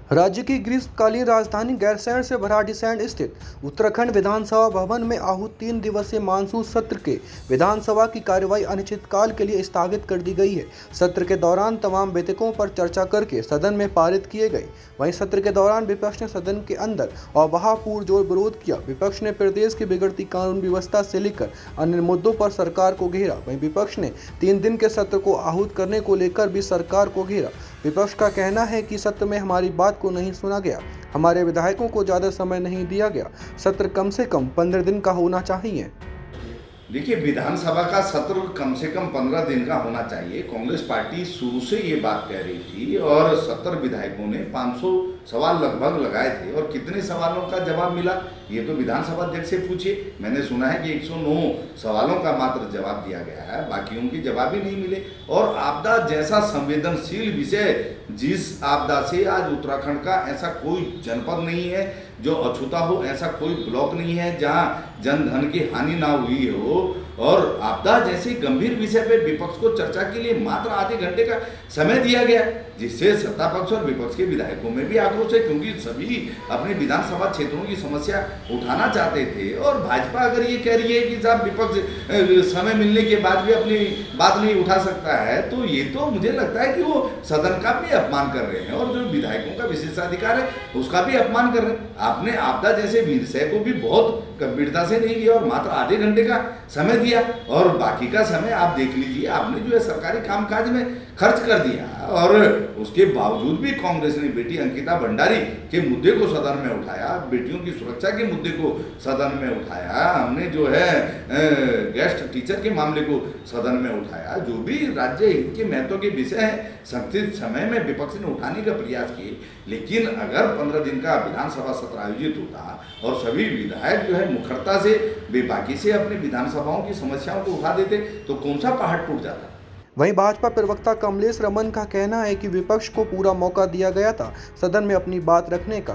राज्य की ग्रीष्मकालीन राजधानी गैरसैंण से भराड़ीसैंण स्थित उत्तराखंड विधानसभा भवन में आहूत 3 दिवसीय मानसून सत्र के विधानसभा की कार्यवाही अनिश्चितकाल के लिए स्थगित कर दी गई है। सत्र के दौरान तमाम विधेयकों पर चर्चा करके सदन में पारित किए गए। वहीं सत्र के दौरान विपक्ष ने सदन के अंदर और बाहर पुरजोर विरोध किया। विपक्ष ने प्रदेश की बिगड़ती कानून व्यवस्था से लेकर अन्य मुद्दों पर सरकार को घेरा। वहीं विपक्ष ने 3 दिन के सत्र को आहूत करने को लेकर भी सरकार को घेरा। विपक्ष का कहना है कि सत्र में हमारी बात को नहीं सुना गया, हमारे विधायकों को ज्यादा समय नहीं दिया गया, सत्र कम से कम 15 दिन का होना चाहिए। देखिए, विधानसभा का सत्र कम से कम 15 दिन का होना चाहिए। कांग्रेस पार्टी शुरू से ये बात कह रही थी और 70 विधायकों ने 500 सवाल लगभग लगाए थे और कितने सवालों का जवाब मिला ये तो विधानसभा अध्यक्ष से पूछिए। मैंने सुना है कि 109 सवालों का मात्र जवाब दिया गया है, बाकियों के जवाब ही नहीं मिले। और आपदा जैसा संवेदनशील विषय, जिस आपदा से आज उत्तराखंड का ऐसा कोई जनपद नहीं है जो अछूता हो, ऐसा कोई ब्लॉक नहीं है जहां जन धन की हानि ना हुई हो, और आपदा जैसे गंभीर विषय पे विपक्ष को चर्चा के लिए मात्र आधे घंटे का समय दिया गया, जिससे सत्ता पक्ष और विपक्ष के विधायकों में भी आक्रोश है, क्योंकि सभी अपने विधानसभा क्षेत्रों की समस्या उठाना चाहते थे। और भाजपा अगर ये कह रही है कि साहब विपक्ष समय मिलने के बाद भी अपनी बात नहीं उठा सकता है, तो ये तो मुझे लगता है कि वो सदन का भी अपमान कर रहे हैं और जो विधायकों का विशेषाधिकार है उसका भी अपमान कर रहे हैं। आपने आपदा जैसे विषय को भी बहुत गंभीरता से नहीं लिया और मात्र आधे घंटे का समय दिया, और बाकी का समय आप देख लीजिए आपने जो है सरकारी कामकाज में खर्च कर दिया। और उसके बावजूद भी कांग्रेस ने बेटी अंकिता भंडारी के मुद्दे को सदन में उठाया, बेटियों की सुरक्षा के मुद्दे को सदन में उठाया, हमने जो है गेस्ट टीचर के मामले को सदन में उठाया। जो भी राज्य हित के महत्व के विषय हैं संक्षिप्त समय में विपक्ष ने उठाने का प्रयास किए। लेकिन अगर 15 दिन का विधानसभा सत्र आयोजित होता और सभी विधायक जो है मुखरता से बेबाकी से अपनी विधानसभाओं की समस्याओं को उठा देते तो कौन सा पहाड़ टूट जाता। वहीं भाजपा प्रवक्ता कमलेश रमन का कहना है कि विपक्ष को पूरा मौका दिया गया था सदन में अपनी बात रखने का।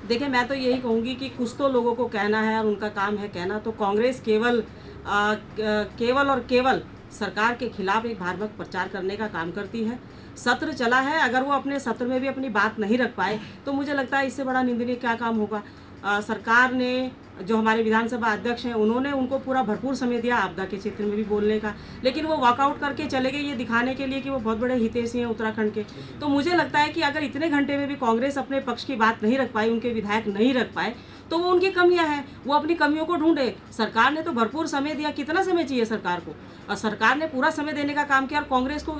देखिए, मैं तो यही कहूँगी कि कुछ तो लोगों को कहना है और उनका काम है कहना। तो कांग्रेस केवल और केवल सरकार के खिलाफ एक भयानक प्रचार करने का काम करती है। सत्र चला है, अगर वो अपने सत्र में भी अपनी बात नहीं रख पाए तो मुझे लगता है इससे बड़ा निंदनीय क्या काम होगा। सरकार ने, जो हमारे विधानसभा अध्यक्ष हैं, उन्होंने उनको पूरा भरपूर समय दिया आपदा के क्षेत्र में भी बोलने का, लेकिन वो वॉकआउट करके चले गए ये दिखाने के लिए कि वो बहुत बड़े हितैषी हैं उत्तराखंड के। तो मुझे लगता है कि अगर इतने घंटे में भी कांग्रेस अपने पक्ष की बात नहीं रख पाई, उनके विधायक नहीं रख पाए, तो वो उनकी कमियां हैं, वो अपनी कमियों को ढूंढे। सरकार ने तो भरपूर समय दिया, कितना समय चाहिए सरकार को? और सरकार ने पूरा समय देने का काम किया। और कांग्रेस को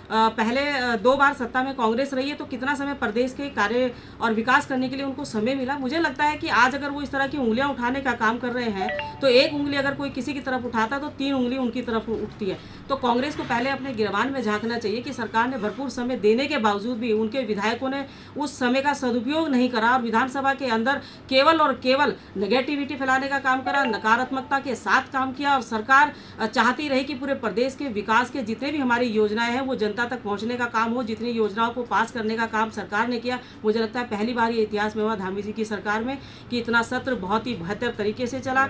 पहले 2 बार सत्ता में कांग्रेस रही है, तो कितना समय प्रदेश के कार्य और विकास करने के लिए उनको समय मिला। मुझे लगता है कि आज अगर वो इस तरह की उंगलियां उठाने का काम कर रहे हैं, तो एक उंगली अगर कोई किसी की तरफ उठाता है तो 3 उंगली उनकी तरफ उठती है। तो कांग्रेस को पहले अपने गिरबान में झांकना चाहिए कि सरकार ने भरपूर समय देने के बावजूद भी उनके विधायकों ने उस समय का सदुपयोग नहीं करा और विधानसभा के अंदर केवल और केवल नेगेटिविटी फैलाने का काम करा, नकारात्मकता के साथ काम किया। और सरकार चाहती रही कि पूरे प्रदेश के विकास के जितने भी हमारी योजनाएं हैं वो जनता तक पहुंचने का काम हो, जितनी योजनाओं को पास करने का काम सरकार ने किया। मुझे लगता है पहली बार ये इतिहास में हुआ धामी जी की सरकार में कि इतना सत्र बहुत ही बेहतर तरीके से चला।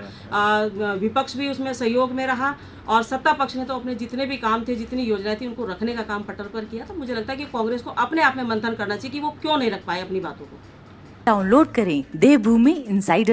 विपक्ष भी उसमें सहयोग में रहा और सत्ता पक्ष ने तो अपने जितने भी काम थे, जितनी योजनाएं थी, उनको रखने का काम पटर पर किया। तो मुझे लगता है कि कांग्रेस को अपने आप में मंथन करना चाहिए कि वो क्यों नहीं रख पाए अपनी बातों को। डाउनलोड करें देवभूमि इनसाइडर।